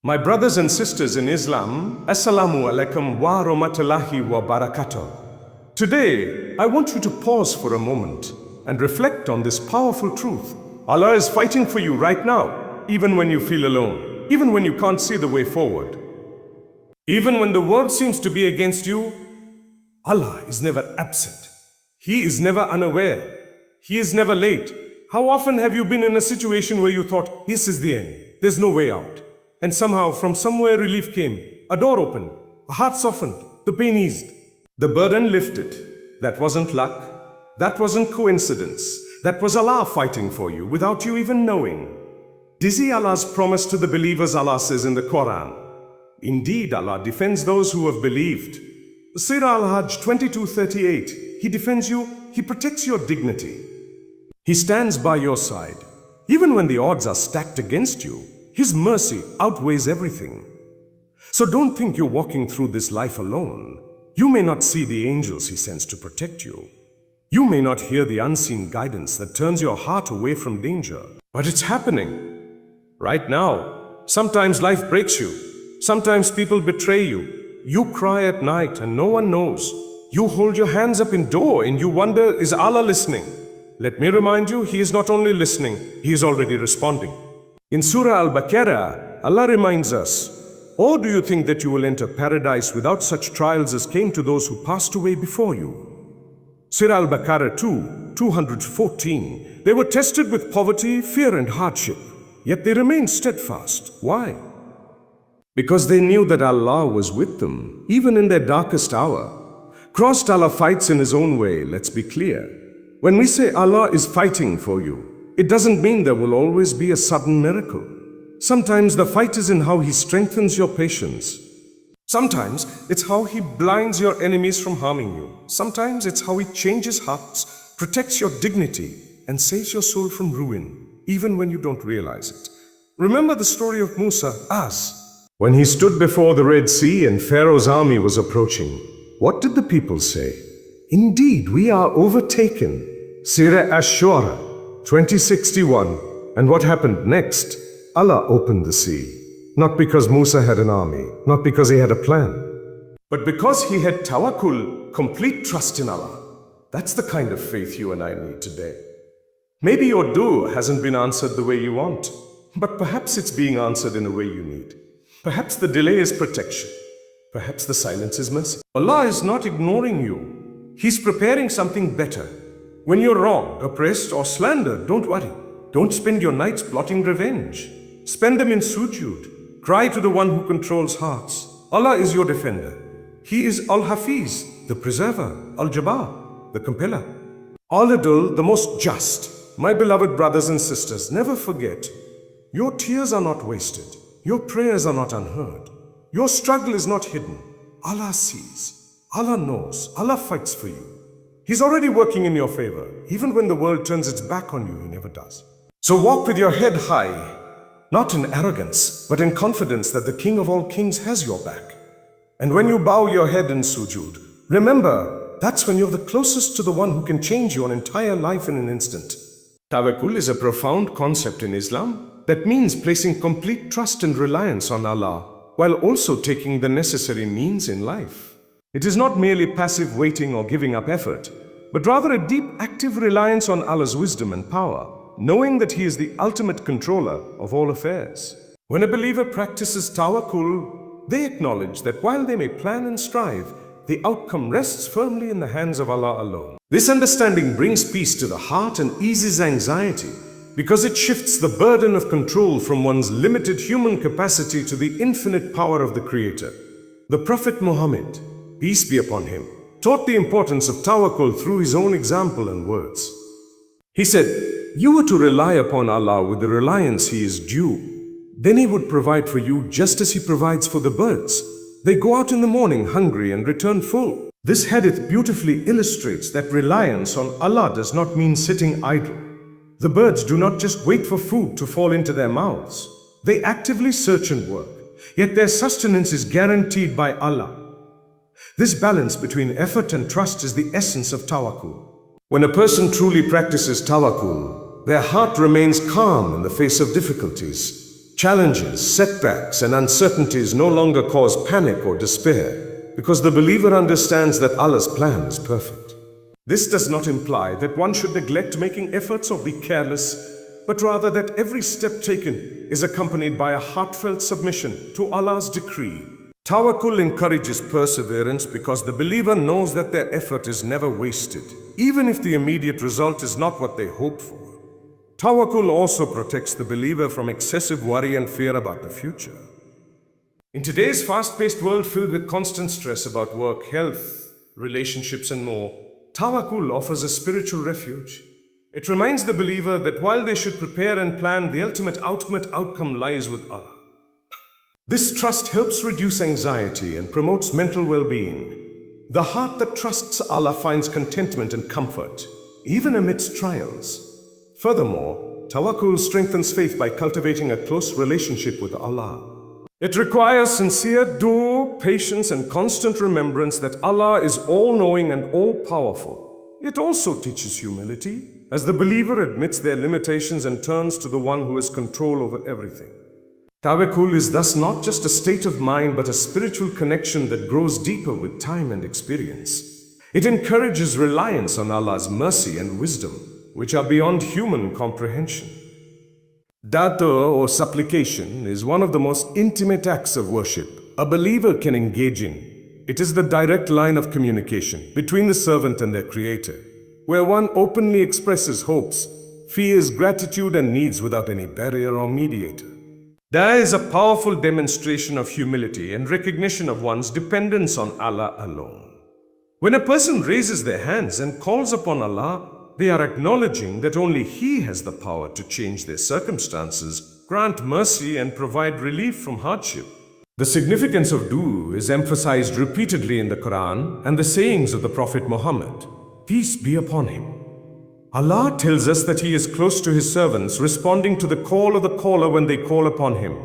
My brothers and sisters in Islam, Assalamu alaikum wa rahmatullahi wa barakatuh. Today, I want you to pause for a moment and reflect on this powerful truth. Allah is fighting for you right now, even when you feel alone, even when you can't see the way forward. Even when the world seems to be against you, Allah is never absent. He is never unaware. He is never late. How often have you been in a situation where you thought, this is the end, there's no way out? And somehow, from somewhere relief came, a door opened, a heart softened, the pain eased, the burden lifted. That wasn't luck, that wasn't coincidence, that was Allah fighting for you without you even knowing. Dizzy Allah's promise to the believers, Allah says in the Qur'an, indeed Allah defends those who have believed. Surah Al-Hajj 22:38, He defends you, He protects your dignity. He stands by your side. Even when the odds are stacked against you, His mercy outweighs everything. So don't think you're walking through this life alone. You may not see the angels He sends to protect you. You may not hear the unseen guidance that turns your heart away from danger. But it's happening. Right now, sometimes life breaks you. Sometimes people betray you. You cry at night and no one knows. You hold your hands up in door and you wonder, is Allah listening? Let me remind you, He is not only listening, He is already responding. In Surah Al-Baqarah, Allah reminds us, or do you think that you will enter paradise without such trials as came to those who passed away before you? Surah Al-Baqarah 2:214. They were tested with poverty, fear and hardship, yet they remained steadfast. Why? Because they knew that Allah was with them, even in their darkest hour. Crossed Allah fights in His own way, let's be clear. When we say Allah is fighting for you, it doesn't mean there will always be a sudden miracle. Sometimes the fight is in how He strengthens your patience. Sometimes it's how He blinds your enemies from harming you. Sometimes it's how He changes hearts, protects your dignity, and saves your soul from ruin, even when you don't realize it. Remember the story of Musa, when he stood before the Red Sea and Pharaoh's army was approaching. What did the people say? Indeed, we are overtaken. Surah Ash-Shu'ara 2061. And what happened next? Allah opened the sea. Not because Musa had an army, not because he had a plan, but because he had tawakkul, complete trust in Allah. That's the kind of faith you and I need today. Maybe your dua hasn't been answered the way you want, but perhaps it's being answered in a way you need. Perhaps the delay is protection. Perhaps the silence is mercy. Allah is not ignoring you. He's preparing something better. When you're wronged, oppressed, or slandered, don't worry. Don't spend your nights plotting revenge. Spend them in sujood. Cry to the one who controls hearts. Allah is your defender. He is Al-Hafiz, the preserver, Al-Jabbar, the compeller. Al-Adul, the most just. My beloved brothers and sisters, never forget, your tears are not wasted. Your prayers are not unheard. Your struggle is not hidden. Allah sees. Allah knows. Allah fights for you. He's already working in your favor. Even when the world turns its back on you, He never does. So walk with your head high, not in arrogance, but in confidence that the King of all kings has your back. And when you bow your head in sujood, remember, that's when you're the closest to the one who can change your entire life in an instant. Tawakkul is a profound concept in Islam that means placing complete trust and reliance on Allah, while also taking the necessary means in life. It is not merely passive waiting or giving up effort, but rather a deep, active reliance on Allah's wisdom and power, knowing that He is the ultimate controller of all affairs. When a believer practices tawakkul, they acknowledge that while they may plan and strive, the outcome rests firmly in the hands of Allah alone. This understanding brings peace to the heart and eases anxiety, because it shifts the burden of control from one's limited human capacity to the infinite power of the Creator. The Prophet Muhammad, peace be upon him, taught the importance of tawakkul through his own example and words. He said, you were to rely upon Allah with the reliance He is due. Then He would provide for you just as He provides for the birds. They go out in the morning hungry and return full. This hadith beautifully illustrates that reliance on Allah does not mean sitting idle. The birds do not just wait for food to fall into their mouths. They actively search and work, yet their sustenance is guaranteed by Allah. This balance between effort and trust is the essence of tawakkul. When a person truly practices tawakkul, their heart remains calm in the face of difficulties. Challenges, setbacks, and uncertainties no longer cause panic or despair because the believer understands that Allah's plan is perfect. This does not imply that one should neglect making efforts or be careless, but rather that every step taken is accompanied by a heartfelt submission to Allah's decree. Tawakkul encourages perseverance because the believer knows that their effort is never wasted, even if the immediate result is not what they hope for. Tawakkul also protects the believer from excessive worry and fear about the future. In today's fast-paced world filled with constant stress about work, health, relationships, and more, Tawakkul offers a spiritual refuge. It reminds the believer that while they should prepare and plan, the ultimate outcome lies with Allah. This trust helps reduce anxiety and promotes mental well-being. The heart that trusts Allah finds contentment and comfort, even amidst trials. Furthermore, Tawakkul strengthens faith by cultivating a close relationship with Allah. It requires sincere dua, patience, and constant remembrance that Allah is all-knowing and all-powerful. It also teaches humility, as the believer admits their limitations and turns to the one who has control over everything. Tawakkul is thus not just a state of mind but a spiritual connection that grows deeper with time and experience. It encourages reliance on Allah's mercy and wisdom, which are beyond human comprehension. Dua or supplication is one of the most intimate acts of worship a believer can engage in. It is the direct line of communication between the servant and their Creator, where one openly expresses hopes, fears, gratitude, and needs without any barrier or mediator. Dua is a powerful demonstration of humility and recognition of one's dependence on Allah alone. When a person raises their hands and calls upon Allah, they are acknowledging that only He has the power to change their circumstances, grant mercy, and provide relief from hardship. The significance of dua is emphasized repeatedly in the Qur'an and the sayings of the Prophet Muhammad, peace be upon him. Allah tells us that He is close to His servants, responding to the call of the caller when they call upon Him.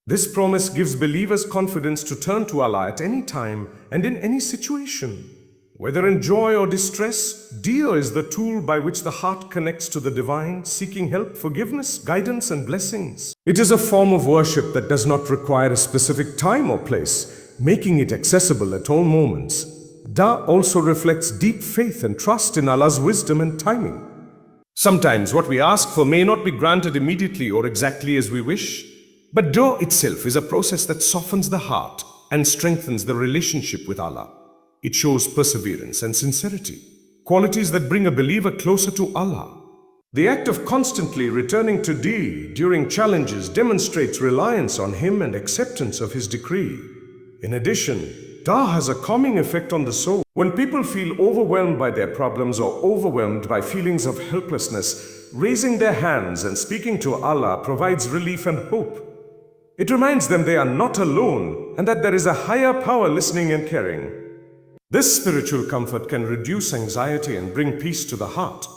This promise gives believers confidence to turn to Allah at any time and in any situation. Whether in joy or distress, dua is the tool by which the heart connects to the divine, seeking help, forgiveness, guidance, and blessings. It is a form of worship that does not require a specific time or place, making it accessible at all moments. Dua also reflects deep faith and trust in Allah's wisdom and timing. Sometimes what we ask for may not be granted immediately or exactly as we wish, but dua itself is a process that softens the heart and strengthens the relationship with Allah. It shows perseverance and sincerity, qualities that bring a believer closer to Allah. The act of constantly returning to dua during challenges demonstrates reliance on Him and acceptance of His decree. In addition, dua has a calming effect on the soul. When people feel overwhelmed by their problems or overwhelmed by feelings of helplessness, raising their hands and speaking to Allah provides relief and hope. It reminds them they are not alone and that there is a higher power listening and caring. This spiritual comfort can reduce anxiety and bring peace to the heart.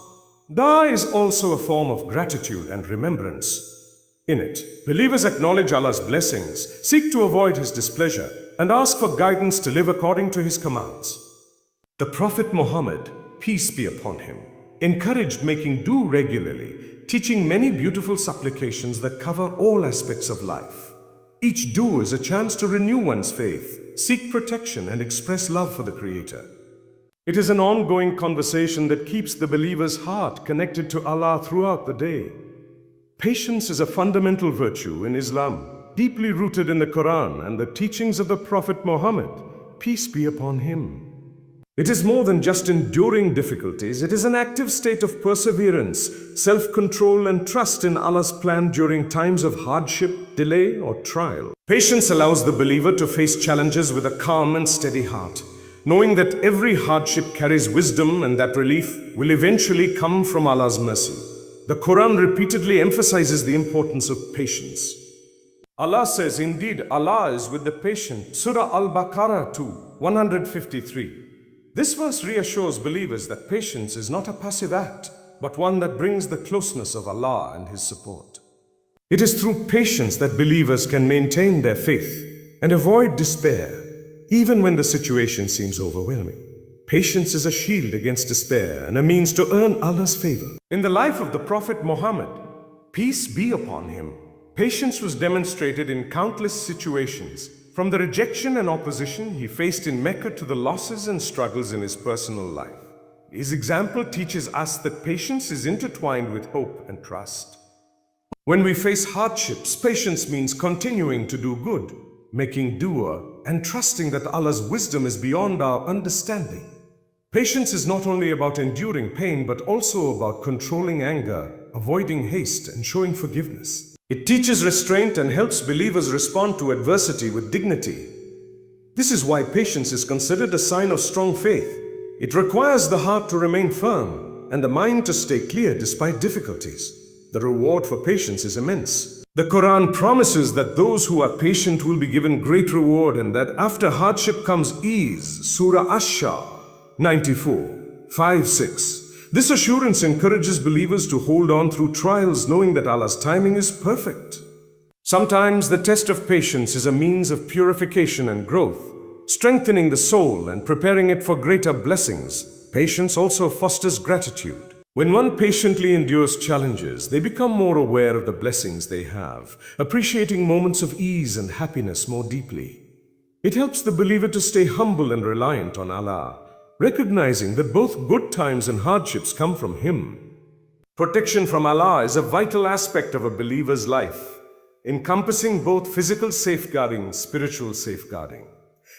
Dua is also a form of gratitude and remembrance. In it, believers acknowledge Allah's blessings, seek to avoid His displeasure, and ask for guidance to live according to His commands. The Prophet Muhammad, peace be upon him, encouraged making dua regularly, teaching many beautiful supplications that cover all aspects of life. Each dua is a chance to renew one's faith, seek protection, and express love for the Creator. It is an ongoing conversation that keeps the believer's heart connected to Allah throughout the day. Patience is a fundamental virtue in Islam, deeply rooted in the Qur'an and the teachings of the Prophet Muhammad, peace be upon him. It is more than just enduring difficulties, it is an active state of perseverance, self-control, and trust in Allah's plan during times of hardship, delay, or trial. Patience allows the believer to face challenges with a calm and steady heart, knowing that every hardship carries wisdom and that relief will eventually come from Allah's mercy. The Quran repeatedly emphasizes the importance of patience. Allah says, indeed, Allah is with the patient. Surah Al-Baqarah 2, 153. This verse reassures believers that patience is not a passive act, but one that brings the closeness of Allah and His support. It is through patience that believers can maintain their faith and avoid despair, even when the situation seems overwhelming. Patience is a shield against despair and a means to earn Allah's favor. In the life of the Prophet Muhammad, peace be upon him, patience was demonstrated in countless situations, from the rejection and opposition he faced in Mecca to the losses and struggles in his personal life. His example teaches us that patience is intertwined with hope and trust. When we face hardships, patience means continuing to do good, making dua, and trusting that Allah's wisdom is beyond our understanding. Patience is not only about enduring pain, but also about controlling anger, avoiding haste, and showing forgiveness. It teaches restraint and helps believers respond to adversity with dignity. This is why patience is considered a sign of strong faith. It requires the heart to remain firm and the mind to stay clear despite difficulties. The reward for patience is immense. The Qur'an promises that those who are patient will be given great reward and that after hardship comes ease. Surah Ash-Shah 94, 5-6. This assurance encourages believers to hold on through trials, knowing that Allah's timing is perfect. Sometimes the test of patience is a means of purification and growth, strengthening the soul and preparing it for greater blessings. Patience also fosters gratitude. When one patiently endures challenges, they become more aware of the blessings they have, appreciating moments of ease and happiness more deeply. It helps the believer to stay humble and reliant on Allah, recognizing that both good times and hardships come from Him. Protection from Allah is a vital aspect of a believer's life, encompassing both physical safeguarding and spiritual safeguarding.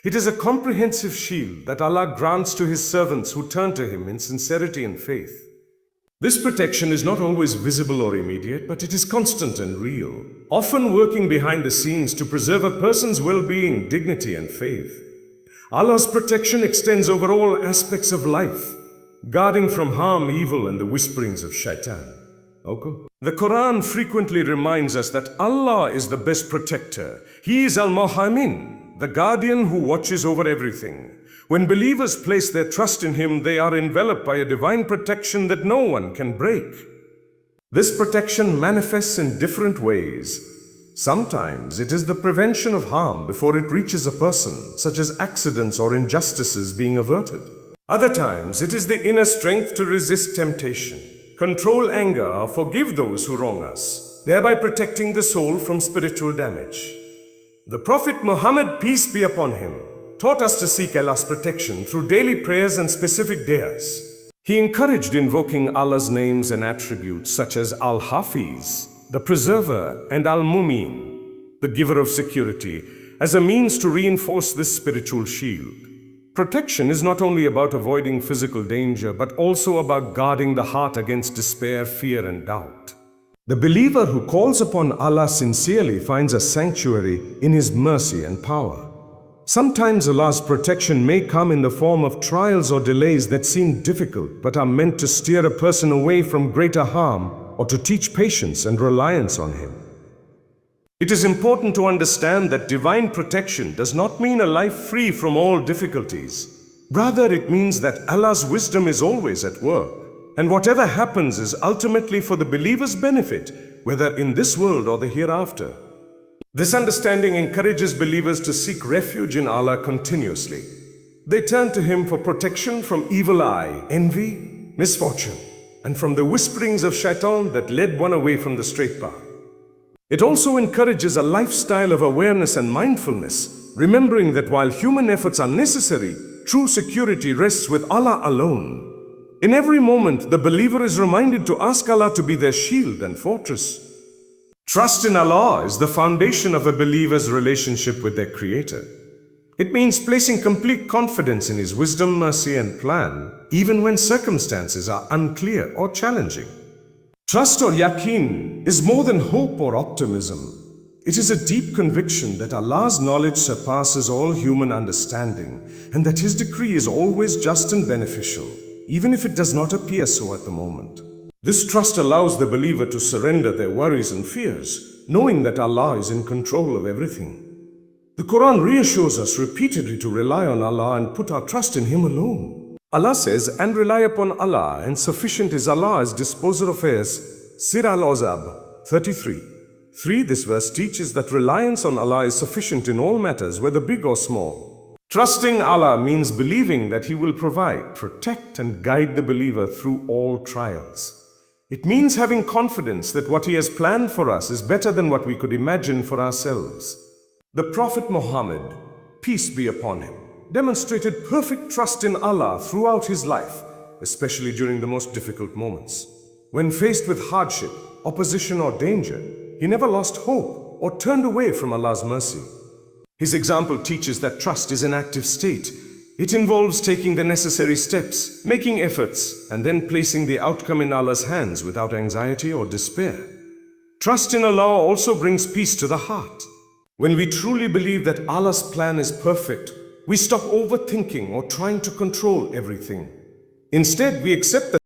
It is a comprehensive shield that Allah grants to His servants who turn to Him in sincerity and faith. This protection is not always visible or immediate, but it is constant and real, often working behind the scenes to preserve a person's well-being, dignity, and faith. Allah's protection extends over all aspects of life, guarding from harm, evil, and the whisperings of shaitan. Okay. The Qur'an frequently reminds us that Allah is the best protector. He is Al-Muhaimin, the guardian who watches over everything. When believers place their trust in Him, they are enveloped by a divine protection that no one can break. This protection manifests in different ways. Sometimes it is the prevention of harm before it reaches a person, such as accidents or injustices being averted. Other times it is the inner strength to resist temptation, control anger, or forgive those who wrong us, thereby protecting the soul from spiritual damage. The Prophet Muhammad, peace be upon him, taught us to seek Allah's protection through daily prayers and specific da'as. He encouraged invoking Allah's names and attributes such as Al-Hafiz, the preserver, and Al-Mumin, the giver of security, as a means to reinforce this spiritual shield. Protection is not only about avoiding physical danger, but also about guarding the heart against despair, fear, and doubt. The believer who calls upon Allah sincerely finds a sanctuary in His mercy and power. Sometimes Allah's protection may come in the form of trials or delays that seem difficult, but are meant to steer a person away from greater harm or to teach patience and reliance on Him. It is important to understand that divine protection does not mean a life free from all difficulties. Rather, it means that Allah's wisdom is always at work, and whatever happens is ultimately for the believer's benefit, whether in this world or the hereafter. This understanding encourages believers to seek refuge in Allah continuously. They turn to Him for protection from evil eye, envy, misfortune, and from the whisperings of shaitan that led one away from the straight path. It also encourages a lifestyle of awareness and mindfulness, remembering that while human efforts are necessary, true security rests with Allah alone. In every moment, the believer is reminded to ask Allah to be their shield and fortress. Trust in Allah is the foundation of a believer's relationship with their Creator. It means placing complete confidence in His wisdom, mercy, and plan, even when circumstances are unclear or challenging. Trust or yaqeen is more than hope or optimism. It is a deep conviction that Allah's knowledge surpasses all human understanding and that His decree is always just and beneficial, even if it does not appear so at the moment. This trust allows the believer to surrender their worries and fears, knowing that Allah is in control of everything. The Quran reassures us repeatedly to rely on Allah and put our trust in Him alone. Allah says, "And rely upon Allah, and sufficient is Allah as disposer of affairs." Surah Al-Ahzab 33:3. This verse teaches that reliance on Allah is sufficient in all matters, whether big or small. Trusting Allah means believing that He will provide, protect, and guide the believer through all trials. It means having confidence that what He has planned for us is better than what we could imagine for ourselves. The Prophet Muhammad, peace be upon him, demonstrated perfect trust in Allah throughout his life, especially during the most difficult moments. When faced with hardship, opposition or danger, he never lost hope or turned away from Allah's mercy. His example teaches that trust is an active state. It involves taking the necessary steps, making efforts, and then placing the outcome in Allah's hands without anxiety or despair. Trust in Allah also brings peace to the heart. When we truly believe that Allah's plan is perfect, we stop overthinking or trying to control everything. Instead, we accept that